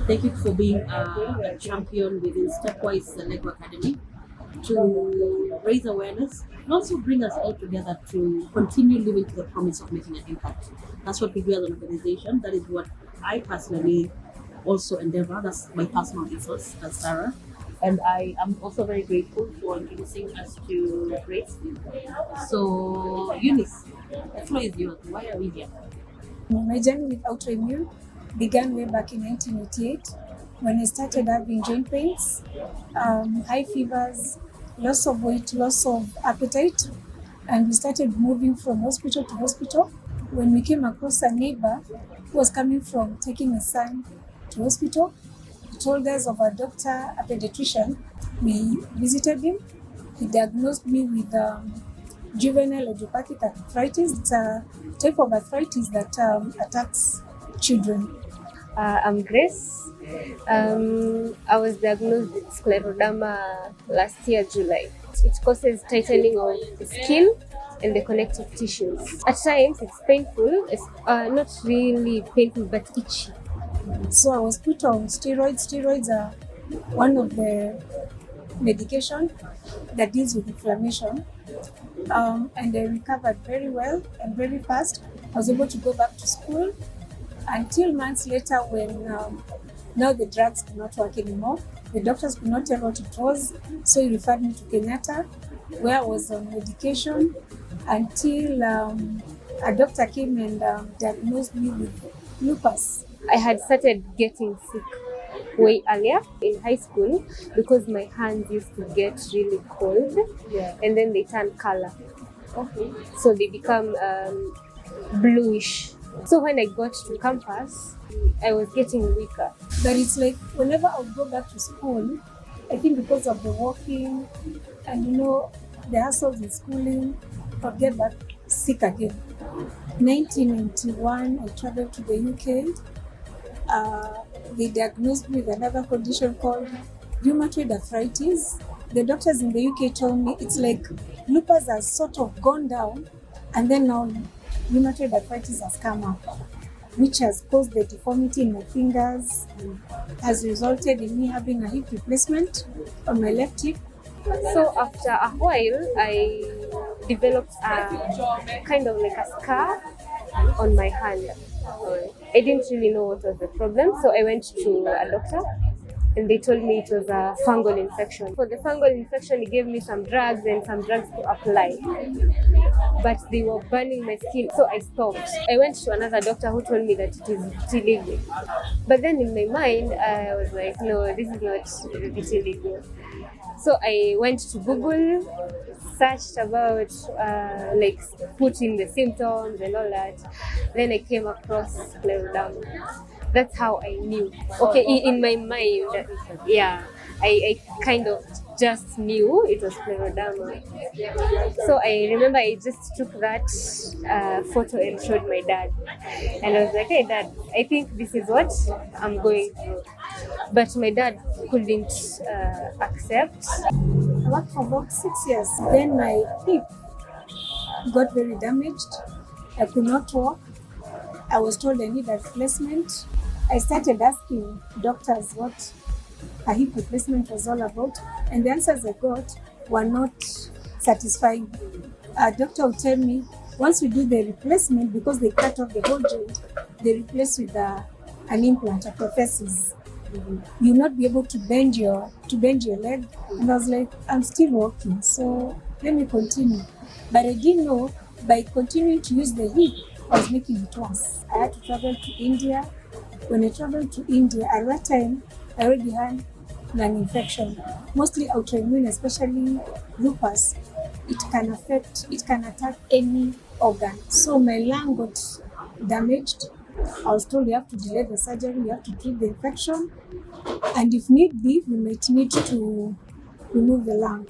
Thank you for being a champion within Stepwise Lego Academy to raise awareness and also bring us all together to continue living to the promise of making an impact. That's what we do as an organization. That is what I personally also endeavor. That's my personal ethos as Sarah. And I am also very grateful for introducing us to Grace. So, Eunice, the floor is yours. Why are we here? My journey with autoimmune began way back in 1988 when I started having joint pains, high fevers, loss of weight, loss of appetite, and we started moving from hospital to hospital. When we came across a neighbor who was coming from taking his son to hospital, he told us of a doctor, a pediatrician. We visited him. He diagnosed me with juvenile idiopathic arthritis. It's a type of arthritis that attacks children. I'm Grace. I was diagnosed with scleroderma last year, July. It causes tightening of the skin and the connective tissues. At times, it's painful. It's not really painful, but itchy. So I was put on steroids. Steroids are one of the medication that deals with inflammation. And I recovered very well and very fast. I was able to go back to school until months later when now the drugs could not work anymore. The doctors could not tell what it was, so he referred me to Kenyatta, where I was on medication until a doctor came and diagnosed me with lupus. I had started getting sick way earlier in high school because my hands used to get really cold, and then they turn color. Okay. So they become bluish. So when I got to campus, I was getting weaker. But it's like whenever I would go back to school, I think because of the walking and the hassles in schooling, I'd get back sick again. 1991, I traveled to the UK. They diagnosed me with another condition called rheumatoid arthritis. The doctors in the UK told me it's like lupus has sort of gone down, and then now rheumatoid arthritis has come up, which has caused the deformity in my fingers, has resulted in me having a hip replacement on my left hip. So after a while, I developed a kind of like a scar on my hand. I didn't really know what was the problem, so I went to a doctor and they told me it was a fungal infection. For the fungal infection, he gave me some drugs and some drugs to apply, but they were burning my skin, so I stopped. I went to another doctor who told me that it is vitiligo. But then in my mind, I was like, no, this is not vitiligo. So I went to Google, searched about, put in the symptoms and all that. Then I came across scleroderma. That's how I knew. Okay, in my mind, I kind of just knew it was scleroderma. So I remember I just took that photo and showed my dad. And I was like, hey dad, I think this is what I'm going through. But my dad couldn't accept. I worked for about 6 years. Then my hip got very damaged. I could not walk. I was told I need a replacement. I started asking doctors what a hip replacement was all about, and the answers I got were not satisfying. A doctor would tell me, once we do the replacement, because they cut off the whole joint, they replace with an implant, a prosthesis. You'll not be able to bend your leg. And I was like, I'm still walking, so let me continue. But I didn't know by continuing to use the hip, I was making it worse. I had to travel to India. When I traveled to India, at that time, I already had lung infection, mostly autoimmune, especially lupus. It can attack any organ. So my lung got damaged. I was told you have to delay the surgery, you have to treat the infection, and if need be, we might need to remove the lung.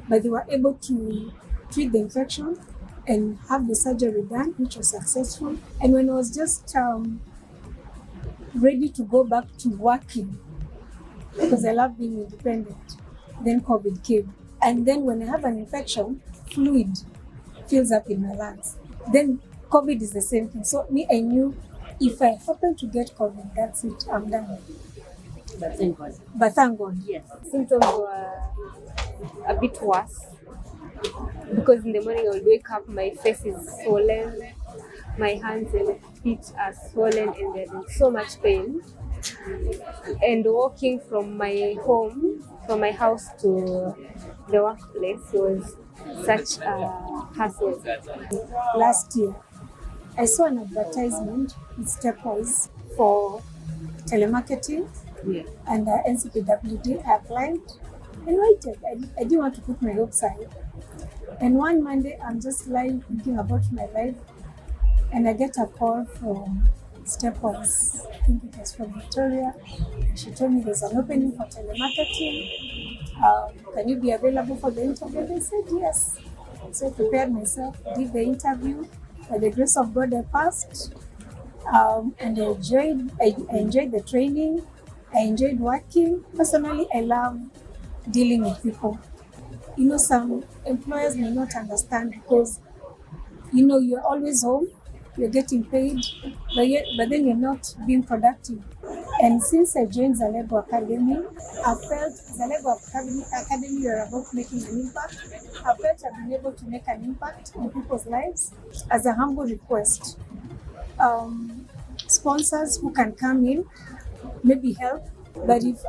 But they were able to treat the infection and have the surgery done, which was successful. And when I was just ready to go back to working, because I love being independent, then COVID came. And then when I have an infection, fluid fills up in my lungs. Then COVID is the same thing. So I knew if I happen to get COVID, that's it, I'm done. But thank God. But thank God. Yes. Symptoms were a bit worse because in the morning I would wake up, my face is swollen, my hands and feet are swollen, and they're in so much pain. And walking from my home, from my house to the workplace was such a hassle. Last year, I saw an advertisement with Stepwise for telemarketing Yeah. and NCPWD. I applied and waited. I didn't want to put my hopes high. And one Monday, I'm just lying thinking about my life, and I get a call from Stepwise. I think it was from Victoria. She told me there's an opening for telemarketing. Can you be available for the interview? And I said yes. So I prepared myself, did the interview. By the grace of God, I passed. And I enjoyed the training. I enjoyed working. Personally, I love dealing with people. You know, some employers may not understand because, you know, you're always home, you're getting paid, but then you're not being productive. And since I joined Zalego Academy, I felt Zalego Academy, you're about making an impact. I felt I've been able to make an impact in people's lives. As a humble request, sponsors who can come in, maybe help, but if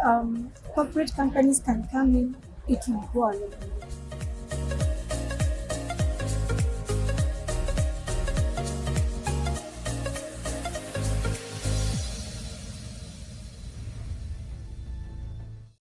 corporate companies can come in, it will go a long way.